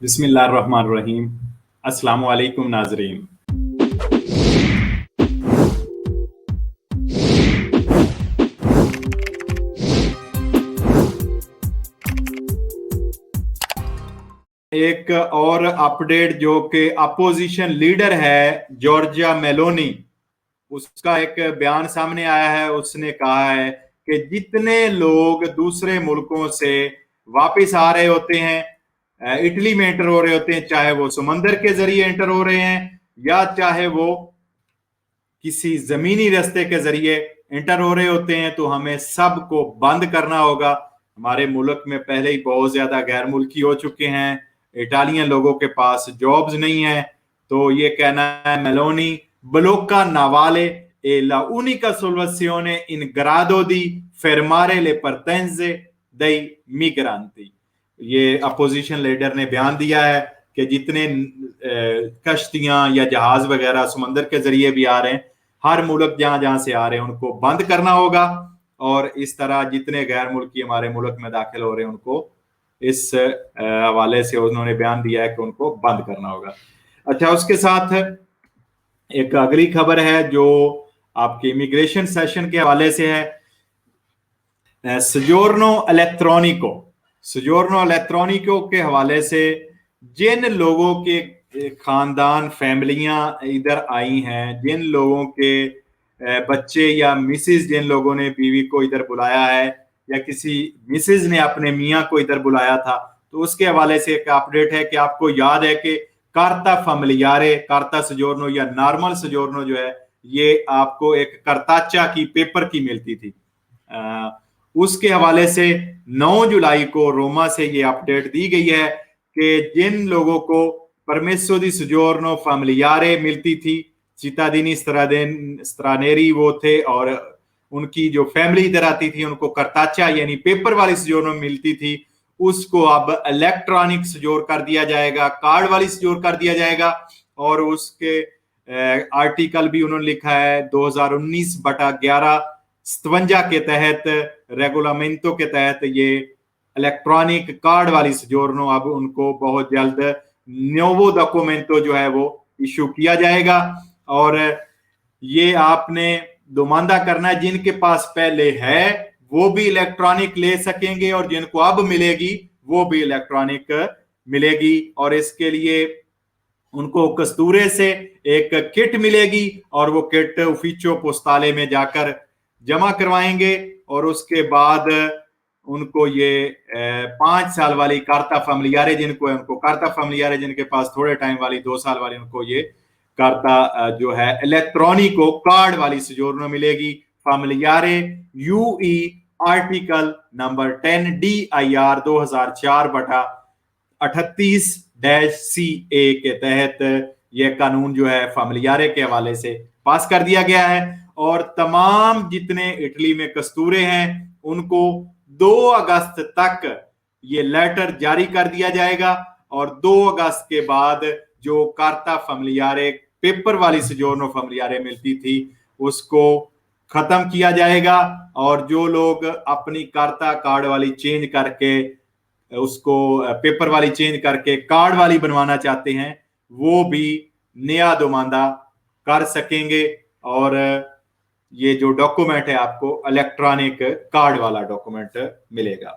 बिस्मिल्लाहिर्रहमानिर्रहीम। अस्सलामु अलैकुम नाजरीन। एक और अपडेट जो कि अपोजिशन लीडर है जॉर्जिया मेलोनी, उसका एक बयान सामने आया है। उसने कहा है कि जितने लोग दूसरे मुल्कों से वापस आ रहे होते हैं, इटली में एंटर हो रहे होते हैं, चाहे वो समंदर के जरिए एंटर हो रहे हैं या चाहे वो किसी जमीनी रास्ते के जरिए एंटर हो रहे होते हैं, तो हमें सबको बंद करना होगा। हमारे मुल्क में पहले ही बहुत ज्यादा गैर मुल्की हो चुके हैं, इटालियन लोगों के पास जॉब्स नहीं है। तो ये कहना है Meloni, ब्लॉका नावाले e la unica soluzione in grado di fermare le partenze dei migranti। ये अपोजिशन लीडर ने बयान दिया है कि जितने कश्तियां या जहाज वगैरह समंदर के जरिए भी आ रहे हैं, हर मुल्क जहां जहां से आ रहे हैं उनको बंद करना होगा। और इस तरह जितने गैर मुल्की हमारे मुल्क में दाखिल हो रहे हैं उनको इस हवाले से उन्होंने बयान दिया है कि उनको बंद करना होगा। अच्छा, उसके साथ एक अगली खबर है जो आपके इमिग्रेशन सेशन के हवाले से है। सजोर्नो इलेक्ट्रॉनिको के हवाले से जिन लोगों के खानदान फैमिलियां इधर आई हैं, जिन लोगों के बच्चे या मिसेज, जिन लोगों ने बीवी को इधर बुलाया है या किसी मिसेज ने अपने मियाँ को इधर बुलाया था, तो उसके हवाले से एक अपडेट है कि आपको याद है कि कार्ता फैमिलियारे, कार्ता सजोर्नो या नॉर्मल सजोर्नो जो है, ये आपको एक करताचा की पेपर की मिलती थी। उसके हवाले से 9 जुलाई को रोमा से ये अपडेट दी गई है कि जिन लोगों को परमेसो दी सजोर्नो फैमिलियारे मिलती थी, चितादिनी स्त्रानेरी वो थे, और उनकी जो फैमिली इधर आती थी उनको करताचा यानी पेपर वाली सजोर्नो मिलती थी, उसको अब इलेक्ट्रॉनिक सजोर कर दिया जाएगा, कार्ड वाली सजोर कर दिया जाएगा। और उसके आर्टिकल भी उन्होंने लिखा है 2019/11 के तहत, रेगुलामेंटो के तहत ये इलेक्ट्रॉनिक कार्ड वाली सजोर्नो अब उनको बहुत जल्द नोवो डॉक्यूमेंटो जो है वो इशू किया जाएगा। और ये आपने दुमांदा करना है, जिनके पास पहले है वो भी इलेक्ट्रॉनिक ले सकेंगे और जिनको अब मिलेगी वो भी इलेक्ट्रॉनिक मिलेगी। और इसके लिए उनको कस्तूरे से एक किट मिलेगी और वो किट ऊफिचो पोस्ताले में जाकर जमा करवाएंगे और उसके बाद उनको ये 5 साल वाली कार्ता फैमिलियारे जिनको है, उनको कार्ता फैमिलियारे जिनके पास थोड़े टाइम वाली 2 साल वाली, उनको ये कार्ता जो है इलेक्ट्रॉनिको कार्ड वाली सजोर्नो मिलेगी। फैमिलियारे यूई आर्टिकल नंबर 10 DIR 2004/38-CA के तहत यह कानून जो है फैमिलियारे के हवाले से पास कर दिया गया है। और तमाम जितने इटली में कस्तूरे हैं उनको 2 अगस्त तक ये लेटर जारी कर दिया जाएगा और 2 अगस्त के बाद जो कार्ता फैमिलियारे पेपर वाली सजोर्नो फैमिलियारे मिलती थी उसको खत्म किया जाएगा। और जो लोग अपनी कार्ता कार्ड वाली चेंज करके उसको पेपर वाली चेंज करके कार्ड वाली बनवाना चाहते हैं वो भी नया दुमांदा कर सकेंगे। और ये जो डॉक्यूमेंट है आपको इलेक्ट्रॉनिक कार्ड वाला डॉक्यूमेंट मिलेगा।